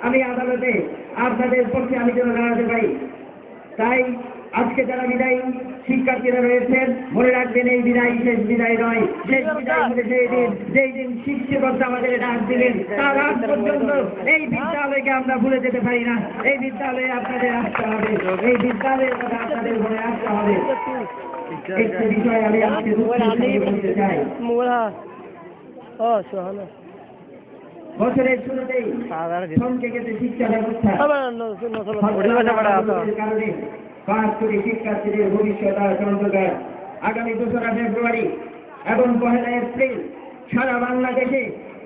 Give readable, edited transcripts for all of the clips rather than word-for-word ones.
আমি আদালতে আপনাদের পক্ষে আমি যেন দাঁড়াতে পারি। তাই আজকে যারা বিদায়ী শিক্ষার্থীরা রয়েছেন, মনে রাখবেন এই বিদায় শেষ বিদায় নয়। শেষ বিদায় হলে সেই দিন যেই দিন শিক্ষকতা আমাদের ডাক দিলেন, তার আগ পর্যন্ত এই বিদ্যালয়কে আমরা ভুলে যেতে পারি না। এই বিদ্যালয়ে আপনাদের আসতে হবে, এই বিদ্যালয়ের কথা আপনাদের মনে রাখতে হবে। একটা বিষয় আমি আজকে বলতে চাই। বছরের শুরুতেই থমকে গেছে শিক্ষা ব্যবস্থা কারণে 5 কোটি শিক্ষার্থীদের ভবিষ্যৎ অন্ধকার। আগামী 2রা ফেব্রুয়ারি এবং 1 এপ্রিল সারা বাংলাদেশে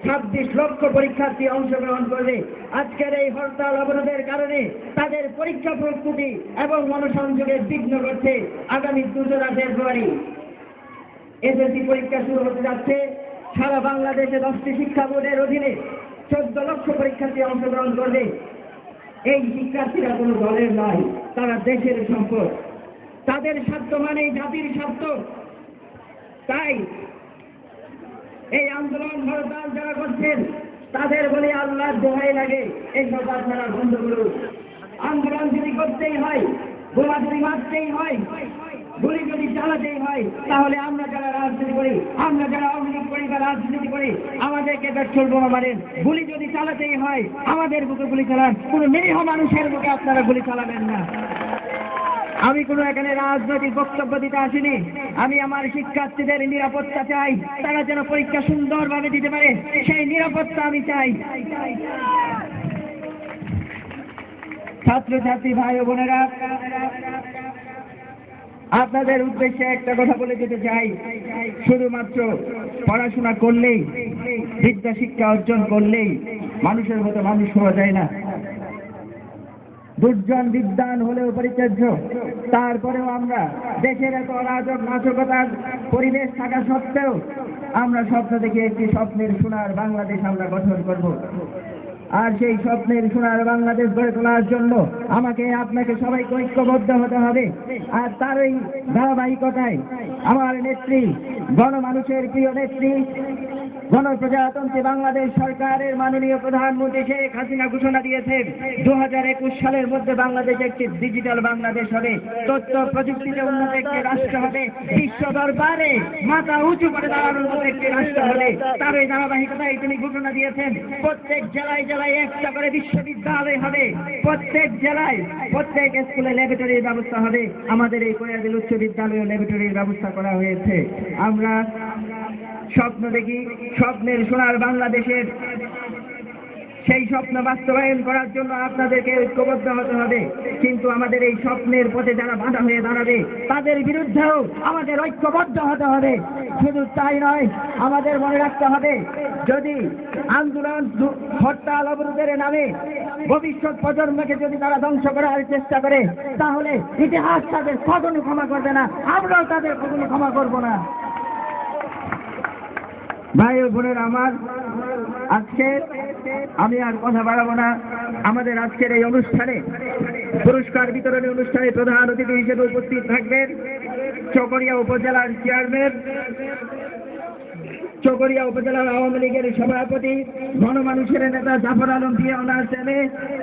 26 লক্ষ পরীক্ষার্থী অংশগ্রহণ করবে। আজকের এই হরতাল অবরোধের কারণে তাদের পরীক্ষা প্রস্তুতি এবং মনোসংযোগে বিঘ্ন করছে। আগামী 2রা ফেব্রুয়ারি এসএসসি পরীক্ষা শুরু হতে যাচ্ছে। সারা বাংলাদেশে 10টি শিক্ষা বোর্ডের অধীনে 14 লক্ষ পরীক্ষার্থী অংশগ্রহণ করবে। এই শিক্ষার্থীরা কোনো দলের নয়, তারা দেশের সম্পদ। তাদের স্বার্থ মানেই জাতির স্বার্থ। তাই এই আন্দোলন হরতাল যারা করছেন তাদের বলে আল্লাহর দোহাই লাগে, এইসব আপনারা বন্ধ করুন। আন্দোলন যদি করতেই হয়, বোমা যদি মারতেই হয়, গুলি যদি চালাতেই হয়, তাহলে আমরা যারা রাজনীতি করি, আমরা যারা আওয়ামী লীগ করি বা রাজনীতি করি, আমাদেরকে পেট্রোল বোমা মারেন। গুলি যদি চালাতেই হয়, আমাদের বুকে গুলি চালান। কোনো নিরীহ মানুষের বুকে আপনারা গুলি চালাবেন না। আমি কোনো এখানে রাজনৈতিক বক্তব্য দিতে আসিনি। আমি আমার শিক্ষার্থীদের নিরাপত্তা চাই, তারা যেন পরীক্ষা সুন্দরভাবে দিতে পারে, সেই নিরাপত্তা আমি চাই। ছাত্রছাত্রী ভাই ও বোনেরা, আপনাদের উদ্দেশ্যে একটা কথা বলে যেতে চাই। শুধুমাত্র পড়াশোনা করলেই, বিদ্যা শিক্ষা অর্জন করলেই মানুষের মতো মানুষ হওয়া যায় না। দুর্জন বিদ্বান হলেও পরিচর্য। তারপরেও আমরা দেশের এত অরাজক নাশকতার পরিবেশ থাকা সত্ত্বেও আমরা স্বপ্ন দেখে একটি স্বপ্নের সোনার বাংলাদেশ আমরা গঠন করব। আর সেই স্বপ্নের সোনার বাংলাদেশ গড়ে তোলার জন্য আমাকে আপনাকে সবাইকে ঐক্যবদ্ধ হতে হবে। আর তারই ধারাবাহিকতায় আমার নেত্রী, গণমানুষের প্রিয় নেত্রী, গণপ্রজাতন্ত্রী বাংলাদেশ সরকারের মাননীয় প্রধানমন্ত্রী শেখ হাসিনা ঘোষণা দিয়েছেন 2021 সালের মধ্যে বাংলাদেশ একটি ডিজিটাল বাংলাদেশ হবে, তথ্য প্রযুক্তিতে উন্নত একটি রাষ্ট্র হবে, বিশ্ব দরবারে মাথা উঁচু করে দাঁড়ানোর মতো একটি রাষ্ট্র হবে। তার এই ধারাবাহিকতায় তিনি ঘোষণা দিয়েছেন প্রত্যেক জেলায় জেলায় একটা করে বিশ্ববিদ্যালয় হবে, প্রত্যেক জেলায় প্রত্যেক স্কুলে ল্যাবরেটরির ব্যবস্থা হবে। আমাদের এই কয়াদিল উচ্চ বিদ্যালয়ে ল্যাবরেটরির ব্যবস্থা করা হয়েছে। আমরা স্বপ্ন দেখি স্বপ্নের সোনার বাংলাদেশের। সেই স্বপ্ন বাস্তবায়ন করার জন্য আপনাদেরকে ঐক্যবদ্ধ হতে হবে। কিন্তু আমাদের এই স্বপ্নের পথে যারা বাধা হয়ে দাঁড়াবে তাদের বিরুদ্ধেও আমাদের ঐক্যবদ্ধ হতে হবে। শুধু তাই নয়, আমাদের মনে রাখতে হবে যদি আন্দোলন হরতাল অবরোধের নামে ভবিষ্যৎ প্রজন্মকে যদি তারা ধ্বংস করার চেষ্টা করে, তাহলে ইতিহাস তাদের কখনো ক্ষমা করবে না, আমরাও তাদের কখনো ক্ষমা করব না। ভাই ও বোনের আমার, আজকে আমি আর কথা বাড়াবো না। আমাদের আজকের এই অনুষ্ঠানে পুরস্কার বিতরণী অনুষ্ঠানে প্রধান অতিথি হিসেবে উপস্থিত থাকবেন চকরিয়া উপজেলার চেয়ারম্যান, চকরিয়া উপজেলার আওয়ামী লীগের সভাপতি, গণমানুষের নেতা জাফর আলম দিয়ে ওনার ছেলে।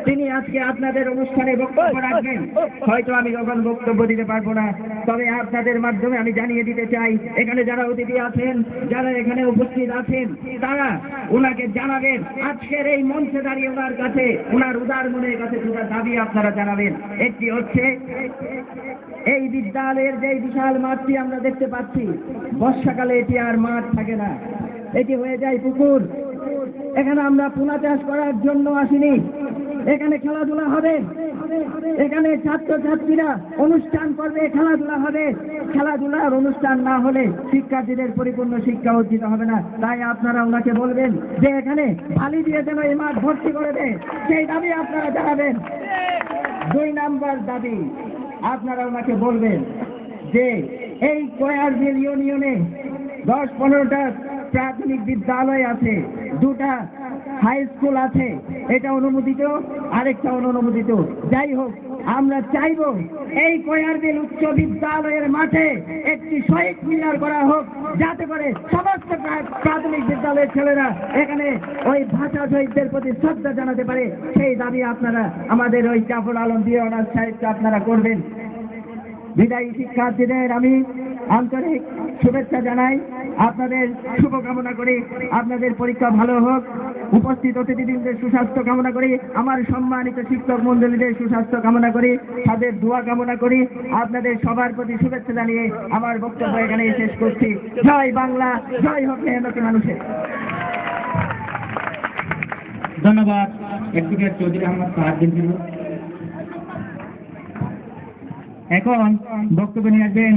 তিনি আজকে আপনাদের অনুষ্ঠানে বক্তব্য রাখবেন। হয়তো আমি যখন বক্তব্য দিতে পারবো না, তবে আপনাদের মাধ্যমে আমি জানিয়ে দিতে চাই, এখানে যারা অতিথি আছেন, যারা এখানে উপস্থিত আছেন, তারা ওনাকে জানাবেন আজকের এই মঞ্চে দাঁড়িয়ে ওনার কাছে, ওনার উদার মনের কাছে দুটা দাবি আপনারা জানাবেন। একটি হচ্ছে এই বিদ্যালয়ের যে বিশাল মাঠটি আমরা দেখতে পাচ্ছি, বর্ষাকালে এটি আর মাঠ থাকে না, এটি হয়ে যায় পুকুর। এখানে আমরা পোনা চাষ করার জন্য আসিনি, এখানে খেলাধুলা হবে, এখানে ছাত্রছাত্রীরা অনুষ্ঠান করবে, খেলাধুলা হবে। খেলাধুলার অনুষ্ঠান না হলে শিক্ষার্থীদের পরিপূর্ণ শিক্ষা অর্জিত হবে না। তাই আপনারা ওনাকে বলবেন যে এখানে বালি দিয়ে যেন এই মাঠ ভর্তি করে দেয়, সেই দাবি আপনারা জানাবেন। 2 নাম্বার দাবি, আপনারা ওনাকে বলবেন যে এই কয়ারবিল ইউনিয়নে 10-15টা প্রাথমিক বিদ্যালয় আছে, 2টা হাই স্কুল আছে, এটা অনুমোদিত, আরেকটা অনুমোদিত। যাই হোক, আমরা চাইব এই কয়ারবিল উচ্চ বিদ্যালয়ের মাঠে একটি শহীদ মিনার করা হোক, যাতে করে সমস্ত প্রাথমিক বিদ্যালয়ের ছেলেরা এখানে ওই ভাষা শহীদদের প্রতি শ্রদ্ধা জানাতে পারে। সেই দাবি আপনারা আমাদের ওই জাফর আলম দিয়ে অনার্স সাহেবকে আপনারা করবেন। বিদায়ী শিক্ষার্থীদের আমি আন্তরিক শুভেচ্ছা জানাই, আপনাদের শুভকামনা করি, আপনাদের পরীক্ষা ভালো হোক। উপস্থিত অতিথিবৃন্দের সুস্বাস্থ্য কামনা করি, আমার সম্মানিত শিক্ষক মণ্ডলীদের সুস্বাস্থ্য কামনা করি, তাদের দোয়া কামনা করি। আপনাদের সবার প্রতি শুভেচ্ছা জানিয়ে আমার বক্তব্য এখানে শেষ করছি। জয় বাংলা, জয় হোক মেহনতি মানুষের। ধন্যবাদ অ্যাডভোকেট চৌধুরী আহমদ সাহাদ্দিন ছিল। এখন বক্তব্য নিয়ে আসবেন